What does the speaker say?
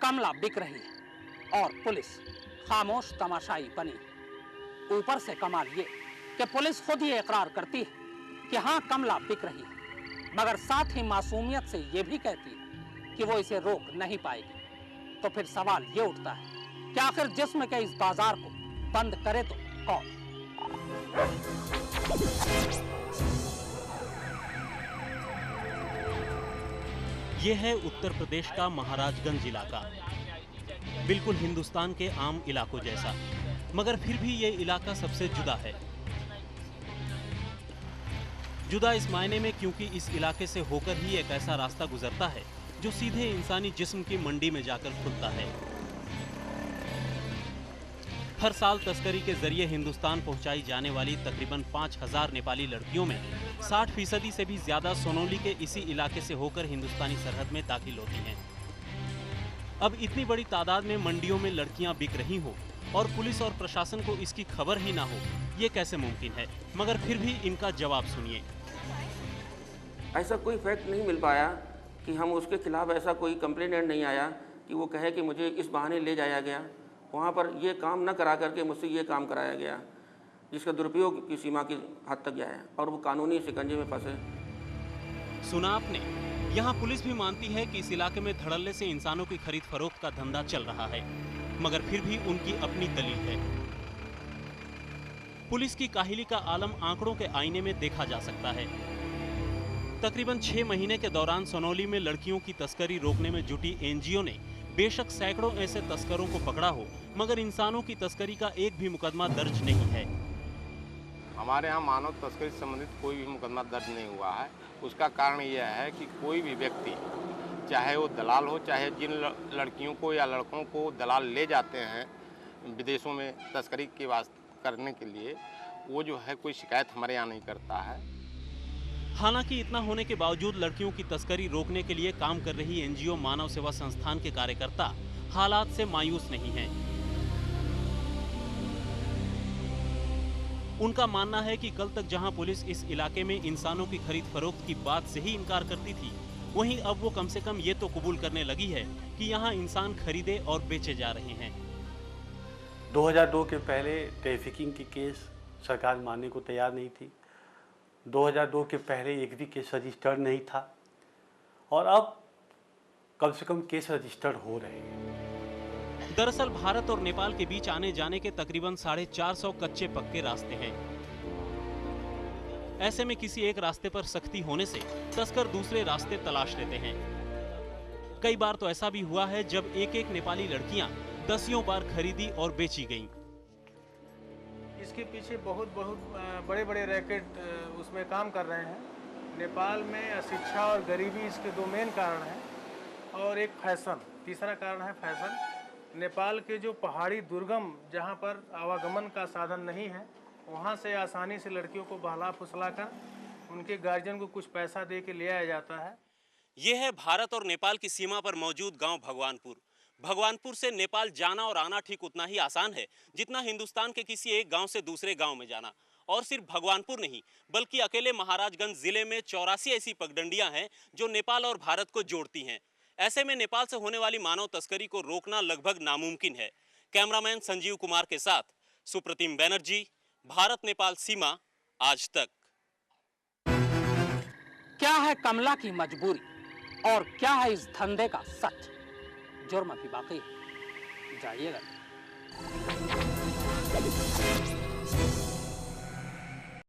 कमला बिक रही है और पुलिस खामोश तमाशाई बनी। ऊपर से कमाल ये कि पुलिस खुद ही इकरार करती है कि हाँ कमला बिक रही है, मगर साथ ही मासूमियत से ये भी कहती है कि वो इसे रोक नहीं पाएगी। तो फिर सवाल ये उठता है कि आखिर जिस्म के इस बाजार को बंद करे तो कौन? ये है उत्तर प्रदेश का महाराजगंज इलाका, बिल्कुल हिंदुस्तान के आम इलाकों जैसा, मगर फिर भी ये इलाका सबसे जुदा है। जुदा इस मायने में क्योंकि इस इलाके से होकर ही एक ऐसा रास्ता गुजरता है जो सीधे इंसानी जिस्म की मंडी में जाकर खुलता है। हर साल तस्करी के जरिए हिंदुस्तान पहुंचाई जाने वाली तकरीबन 5000 नेपाली लड़कियों में 60% से भी ज्यादा सोनौली के इसी इलाके से होकर हिंदुस्तानी सरहद में दाखिल होती हैं। अब इतनी बड़ी तादाद में मंडियों में लड़कियां बिक रही हो और पुलिस और प्रशासन को इसकी खबर ही ना हो, ये कैसे मुमकिन है? मगर फिर भी इनका जवाब सुनिए। ऐसा कोई फैक्ट नहीं मिल पाया कि हम उसके खिलाफ ऐसा कोई कंप्लेनेंट नहीं आया कि वो कहे कि मुझे इस बहाने ले जाया गया, वहाँ पर ये काम न करा करके मुझसे ये काम कराया गया, जिसका दुरुपयोग की सीमा की हद तक गया है और वो कानूनी शिकंजे में फंसे। सुना आपने, यहाँ पुलिस भी मानती है कि इस इलाके में धड़ल्ले से इंसानों की खरीद फरोख्त का धंधा चल रहा है, मगर फिर भी उनकी अपनी दलील है। पुलिस की काहिली का आलम आंकड़ों के आईने में देखा जा सकता है। तकरीबन 6 महीने के दौरान सोनौली में लड़कियों की तस्करी रोकने में जुटी एनजीओ ने बेशक सैकड़ों ऐसे तस्करों को पकड़ा हो, मगर इंसानों की तस्करी का एक भी मुकदमा दर्ज नहीं है। हमारे यहाँ मानव तस्करी से संबंधित कोई भी मुकदमा दर्ज नहीं हुआ है। उसका कारण यह है कि कोई भी व्यक्ति, चाहे वो दलाल हो, चाहे जिन लड़कियों को या लड़कों को दलाल ले जाते हैं विदेशों में तस्करी की वास्ते करने के लिए, वो जो है कोई शिकायत हमारे यहाँ नहीं करता है। हालांकि इतना होने के बावजूद लड़कियों की तस्करी रोकने के लिए काम कर रही एनजीओ मानव सेवा संस्थान के कार्यकर्ता हालात से मायूस नहीं हैं। उनका मानना है कि कल तक जहां पुलिस इस इलाके में इंसानों की खरीद फरोख्त की बात से ही इनकार करती थी, वहीं अब वो कम से कम ये तो कबूल करने लगी है कि यहाँ इंसान खरीदे और बेचे जा रहे हैं। 2002 के पहले ट्रैफिकिंग की केस सरकार मानने को तैयार नहीं थी। 2002 के पहले एक भी केस रजिस्टर्ड नहीं था और अब कम से कम केस रजिस्टर्ड हो रहे हैं। दरअसल भारत और नेपाल के बीच आने जाने के तकरीबन 450 कच्चे पक्के रास्ते हैं। ऐसे में किसी एक रास्ते पर सख्ती होने से तस्कर दूसरे रास्ते तलाश लेते हैं। कई बार तो ऐसा भी हुआ है जब एक एक नेपाली लड़कियां दसियों बार खरीदी और बेची गईं। इसके पीछे बहुत बड़े बड़े रैकेट उसमें काम कर रहे हैं। नेपाल में अशिक्षा और गरीबी इसके 2 मेन कारण हैं और एक फैशन, तीसरा कारण है फैशन। नेपाल के जो पहाड़ी दुर्गम जहां पर आवागमन का साधन नहीं है, वहां से आसानी से लड़कियों को बहला फुसला कर उनके गार्जियन को कुछ पैसा दे के ले आया जाता है। ये है भारत और नेपाल की सीमा पर मौजूद गांव भगवानपुर। भगवानपुर से नेपाल जाना और आना ठीक उतना ही आसान है जितना हिंदुस्तान के किसी एक गांव से दूसरे गांव में जाना। और सिर्फ भगवानपुर नहीं, बल्कि अकेले महाराजगंज जिले में 84 ऐसी पगडंडियां हैं जो नेपाल और भारत को जोड़ती हैं। ऐसे में नेपाल से होने वाली मानव तस्करी को रोकना लगभग नामुमकिन है। कैमरामैन संजीव कुमार के साथ सुप्रतिम बैनर्जी, भारत नेपाल सीमा, आज तक। क्या है कमला की मजबूरी और क्या है इस धंधे का सच? जुर्म भी बाकी है, जाइएगा।